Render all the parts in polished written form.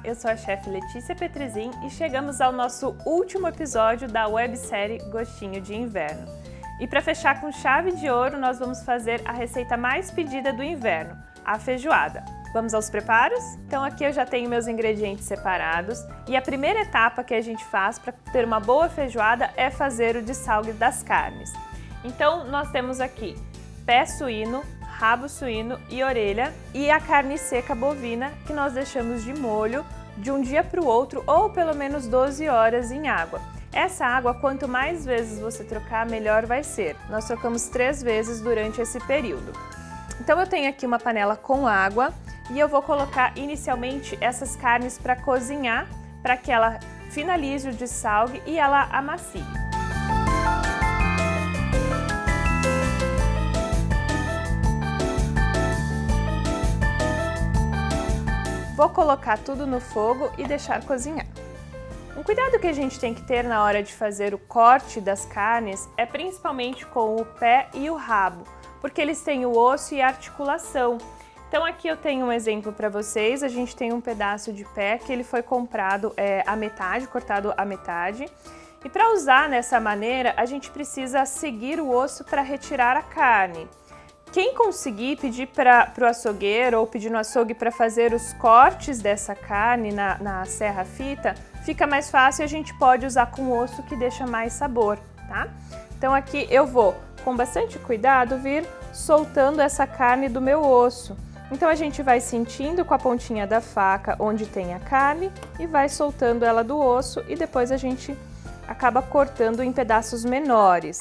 eu sou a chefe Letícia Petrezin e chegamos ao nosso último episódio da websérie Gostinho de Inverno. E para fechar com chave de ouro, nós vamos fazer a receita mais pedida do inverno, a feijoada. Vamos aos preparos? Então aqui eu já tenho meus ingredientes separados e a primeira etapa que a gente faz para ter uma boa feijoada é fazer o dessalgue das carnes. Então nós temos aqui pé suíno, rabo suíno e orelha e a carne seca bovina que nós deixamos de molho de um dia para o outro ou pelo menos 12 horas em água. Essa água, quanto mais vezes você trocar, melhor vai ser. Nós trocamos 3 vezes durante esse período. Então eu tenho aqui uma panela com água e eu vou colocar inicialmente essas carnes para cozinhar, para que ela finalize o dessalgue e ela amacie. Vou colocar tudo no fogo e deixar cozinhar. Um cuidado que a gente tem que ter na hora de fazer o corte das carnes é principalmente com o pé e o rabo, porque eles têm o osso e a articulação. Então aqui eu tenho um exemplo para vocês, a gente tem um pedaço de pé que ele foi comprado à metade, cortado à metade. E para usar dessa maneira, a gente precisa seguir o osso para retirar a carne. Quem conseguir pedir para o açougueiro ou pedir no açougue para fazer os cortes dessa carne na serra-fita, fica mais fácil e a gente pode usar com osso que deixa mais sabor, tá? Então aqui eu vou, com bastante cuidado, vir soltando essa carne do meu osso. Então a gente vai sentindo com a pontinha da faca onde tem a carne e vai soltando ela do osso e depois a gente acaba cortando em pedaços menores.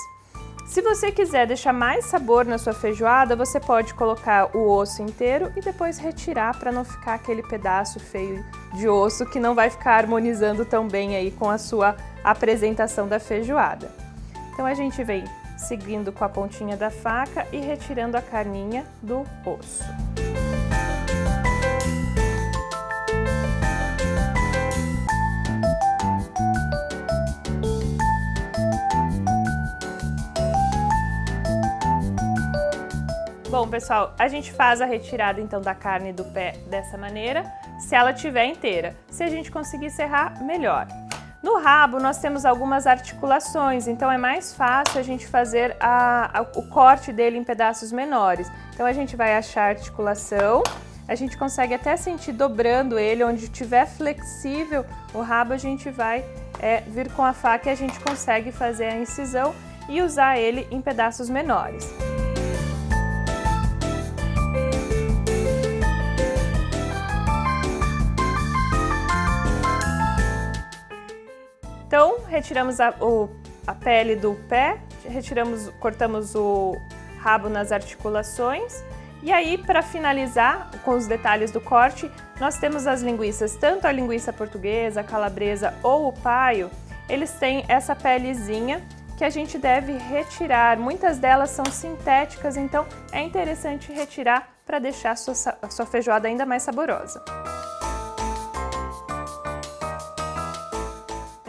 Se você quiser deixar mais sabor na sua feijoada, você pode colocar o osso inteiro e depois retirar para não ficar aquele pedaço feio de osso que não vai ficar harmonizando tão bem aí com a sua apresentação da feijoada. Então a gente vem seguindo com a pontinha da faca e retirando a carninha do osso. Bom, pessoal, a gente faz a retirada então da carne do pé dessa maneira, se ela estiver inteira. Se a gente conseguir serrar, melhor. No rabo nós temos algumas articulações, então é mais fácil a gente fazer o corte dele em pedaços menores. Então a gente vai achar a articulação, a gente consegue até sentir dobrando ele, onde estiver flexível o rabo a gente vai vir com a faca e a gente consegue fazer a incisão e usar ele em pedaços menores. Então, retiramos a pele do pé, cortamos o rabo nas articulações e aí, para finalizar com os detalhes do corte, nós temos as linguiças, tanto a linguiça portuguesa, a calabresa ou o paio, eles têm essa pelezinha que a gente deve retirar. Muitas delas são sintéticas, então é interessante retirar para deixar a sua feijoada ainda mais saborosa.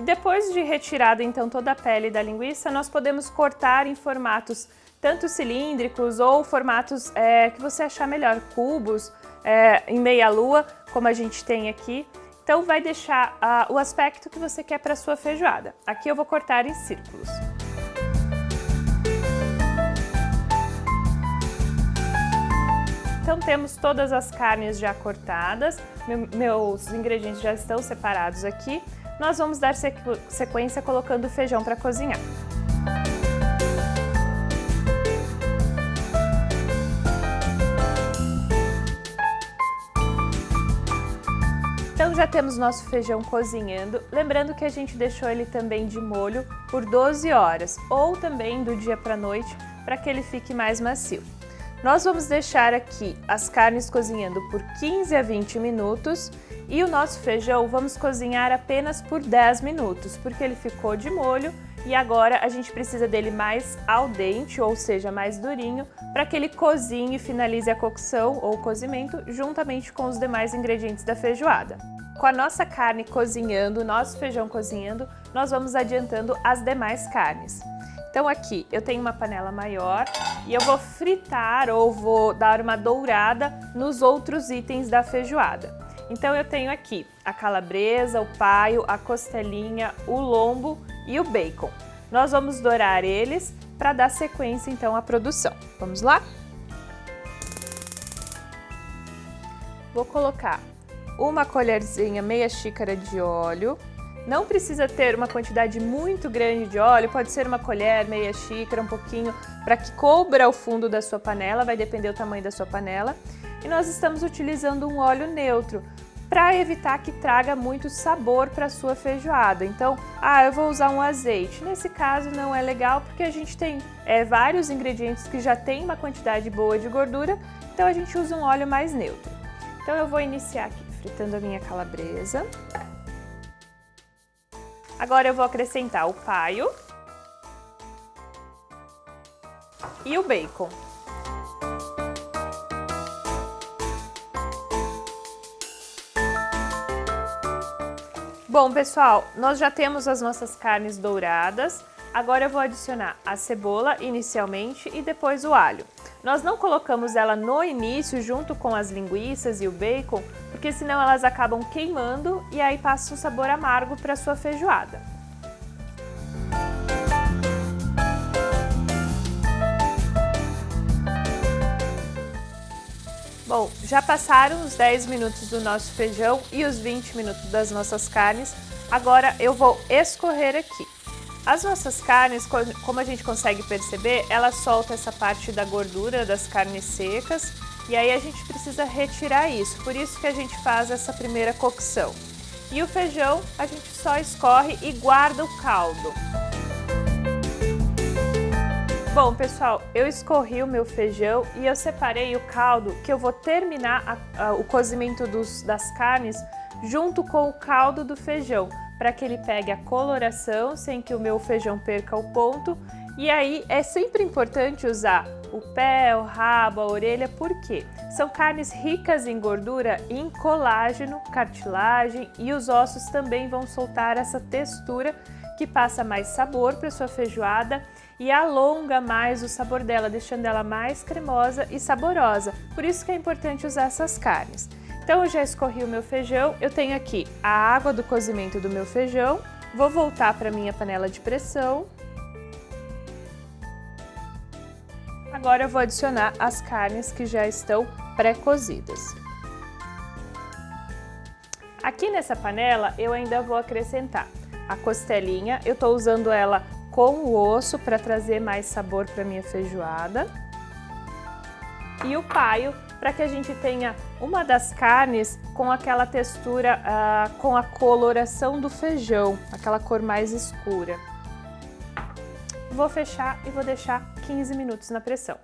Depois de retirada então toda a pele da linguiça, nós podemos cortar em formatos tanto cilíndricos ou formatos que você achar melhor, cubos, em meia lua, como a gente tem aqui. Então vai deixar o aspecto que você quer para a sua feijoada. Aqui eu vou cortar em círculos. Então temos todas as carnes já cortadas, meus ingredientes já estão separados aqui. Nós vamos dar sequência colocando o feijão para cozinhar. Então já temos nosso feijão cozinhando, lembrando que a gente deixou ele também de molho por 12 horas ou também do dia para a noite para que ele fique mais macio. Nós vamos deixar aqui as carnes cozinhando por 15 a 20 minutos e o nosso feijão vamos cozinhar apenas por 10 minutos, porque ele ficou de molho e agora a gente precisa dele mais al dente, ou seja, mais durinho, para que ele cozinhe e finalize a cocção ou cozimento juntamente com os demais ingredientes da feijoada. Com a nossa carne cozinhando, o nosso feijão cozinhando, nós vamos adiantando as demais carnes. Então aqui eu tenho uma panela maior e eu vou fritar ou vou dar uma dourada nos outros itens da feijoada. Então eu tenho aqui a calabresa, o paio, a costelinha, o lombo e o bacon. Nós vamos dourar eles para dar sequência então à produção. Vamos lá? Vou colocar uma colherzinha, meia xícara de óleo. Não precisa ter uma quantidade muito grande de óleo, pode ser uma colher, meia xícara, um pouquinho, para que cubra o fundo da sua panela, vai depender do tamanho da sua panela. E nós estamos utilizando um óleo neutro, para evitar que traga muito sabor para a sua feijoada. Então, eu vou usar um azeite. Nesse caso não é legal, porque a gente tem vários ingredientes que já tem uma quantidade boa de gordura, então a gente usa um óleo mais neutro. Então eu vou iniciar aqui fritando a minha calabresa. Agora eu vou acrescentar o paio e o bacon. Bom, pessoal, nós já temos as nossas carnes douradas. Agora eu vou adicionar a cebola inicialmente e depois o alho. Nós não colocamos ela no início junto com as linguiças e o bacon, porque senão elas acabam queimando e aí passa um sabor amargo para a sua feijoada. Bom, já passaram os 10 minutos do nosso feijão e os 20 minutos das nossas carnes. Agora eu vou escorrer aqui. As nossas carnes, como a gente consegue perceber, ela solta essa parte da gordura das carnes secas e aí a gente precisa retirar isso, por isso que a gente faz essa primeira cocção. E o feijão a gente só escorre e guarda o caldo. Bom, pessoal, eu escorri o meu feijão e eu separei o caldo que eu vou terminar o cozimento das carnes junto com o caldo do feijão, para que ele pegue a coloração sem que o meu feijão perca o ponto. E aí é sempre importante usar o pé, o rabo, a orelha, porque são carnes ricas em gordura, em colágeno, cartilagem, e os ossos também vão soltar essa textura que passa mais sabor para sua feijoada e alonga mais o sabor dela, deixando ela mais cremosa e saborosa. Por isso que é importante usar essas carnes. Então eu já escorri o meu feijão, eu tenho aqui a água do cozimento do meu feijão, vou voltar para a minha panela de pressão. Agora eu vou adicionar as carnes que já estão pré-cozidas. Aqui nessa panela eu ainda vou acrescentar a costelinha, eu estou usando ela com o osso para trazer mais sabor para minha feijoada. E o paio, para que a gente tenha uma das carnes com aquela textura, com a coloração do feijão, aquela cor mais escura. Vou fechar e vou deixar 15 minutos na pressão.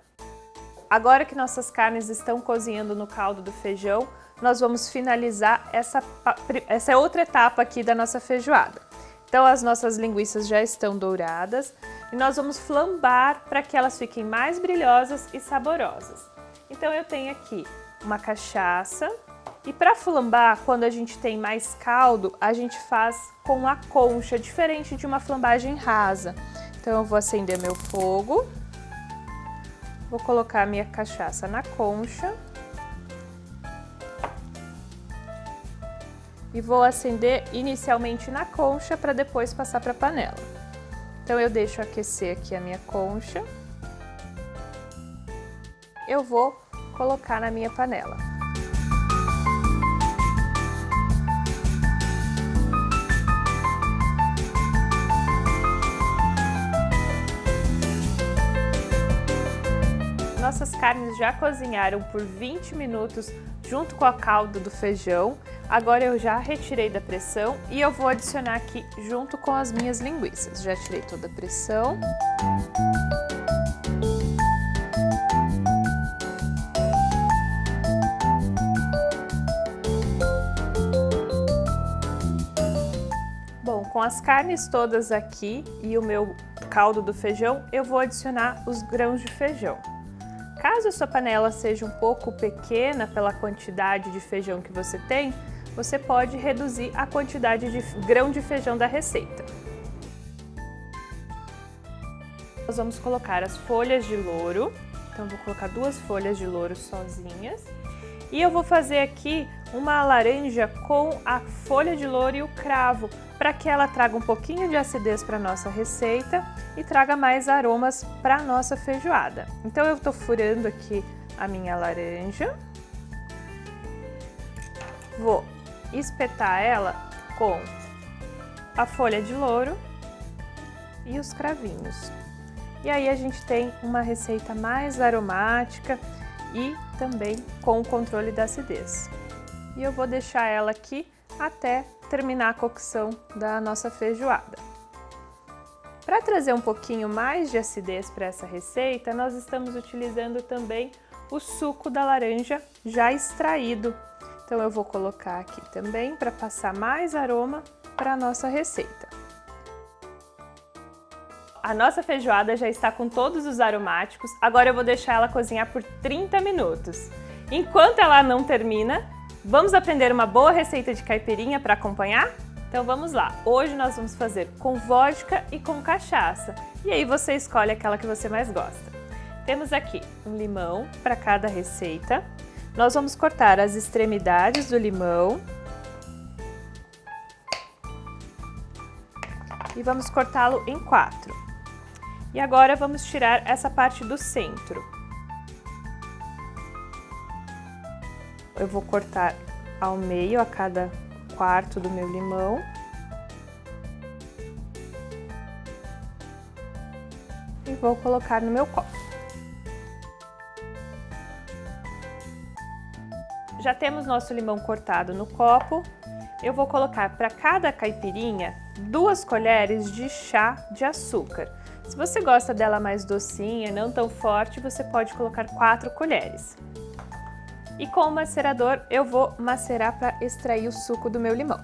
Agora que nossas carnes estão cozinhando no caldo do feijão, nós vamos finalizar essa outra etapa aqui da nossa feijoada. Então as nossas linguiças já estão douradas e nós vamos flambar para que elas fiquem mais brilhosas e saborosas. Então eu tenho aqui uma cachaça e para flambar, quando a gente tem mais caldo, a gente faz com a concha, diferente de uma flambagem rasa. Então eu vou acender meu fogo, vou colocar a minha cachaça na concha e vou acender inicialmente na concha para depois passar para a panela. Então eu deixo aquecer aqui a minha concha. Eu vou colocar na minha panela. Nossas carnes já cozinharam por 20 minutos junto com a calda do feijão. Agora eu já retirei da pressão e eu vou adicionar aqui junto com as minhas linguiças. Já tirei toda a pressão. Bom, com as carnes todas aqui e o meu caldo do feijão, eu vou adicionar os grãos de feijão. Caso a sua panela seja um pouco pequena pela quantidade de feijão que você tem, você pode reduzir a quantidade de grão de feijão da receita. Nós vamos colocar as folhas de louro, então vou colocar 2 folhas de louro sozinhas. E eu vou fazer aqui uma laranja com a folha de louro e o cravo, para que ela traga um pouquinho de acidez para nossa receita e traga mais aromas para nossa feijoada. Então eu estou furando aqui a minha laranja, vou espetar ela com a folha de louro e os cravinhos. E aí a gente tem uma receita mais aromática e também com o controle da acidez. E eu vou deixar ela aqui até terminar a cocção da nossa feijoada. Para trazer um pouquinho mais de acidez para essa receita, nós estamos utilizando também o suco da laranja já extraído. Então eu vou colocar aqui também para passar mais aroma para a nossa receita. A nossa feijoada já está com todos os aromáticos, agora eu vou deixar ela cozinhar por 30 minutos. Enquanto ela não termina, vamos aprender uma boa receita de caipirinha para acompanhar? Então vamos lá! Hoje nós vamos fazer com vodka e com cachaça. E aí você escolhe aquela que você mais gosta. Temos aqui um limão para cada receita. Nós vamos cortar as extremidades do limão. E vamos cortá-lo em 4. E agora vamos tirar essa parte do centro. Eu vou cortar ao meio a cada quarto do meu limão. E vou colocar no meu copo. Já temos nosso limão cortado no copo. Eu vou colocar para cada caipirinha 2 colheres de chá de açúcar. Se você gosta dela mais docinha, não tão forte, você pode colocar 4 colheres. E com o macerador eu vou macerar para extrair o suco do meu limão.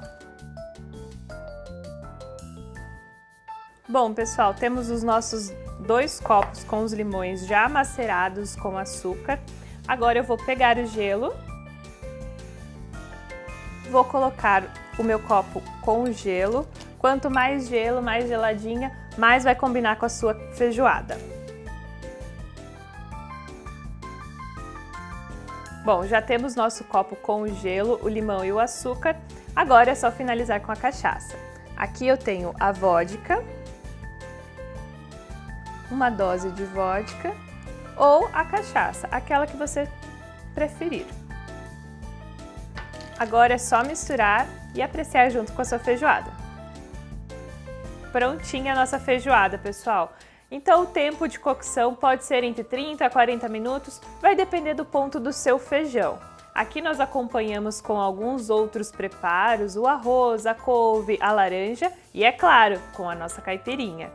Bom, pessoal, temos os nossos 2 copos com os limões já macerados com açúcar. Agora eu vou pegar o gelo. Vou colocar o meu copo com o gelo. Quanto mais gelo, mais geladinha, mais vai combinar com a sua feijoada. Bom, já temos nosso copo com o gelo, o limão e o açúcar. Agora é só finalizar com a cachaça. Aqui eu tenho a vodka, uma dose de vodka ou a cachaça, aquela que você preferir. Agora é só misturar e apreciar junto com a sua feijoada. Prontinha a nossa feijoada, pessoal. Então o tempo de cocção pode ser entre 30 a 40 minutos, vai depender do ponto do seu feijão. Aqui nós acompanhamos com alguns outros preparos, o arroz, a couve, a laranja e, é claro, com a nossa caipirinha.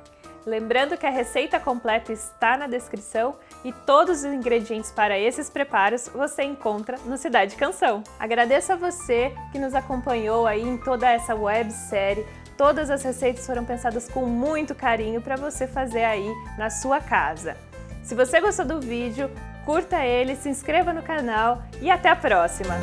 Lembrando que a receita completa está na descrição e todos os ingredientes para esses preparos você encontra no Cidade Canção. Agradeço a você que nos acompanhou aí em toda essa websérie. Todas as receitas foram pensadas com muito carinho para você fazer aí na sua casa. Se você gostou do vídeo, curta ele, se inscreva no canal e até a próxima!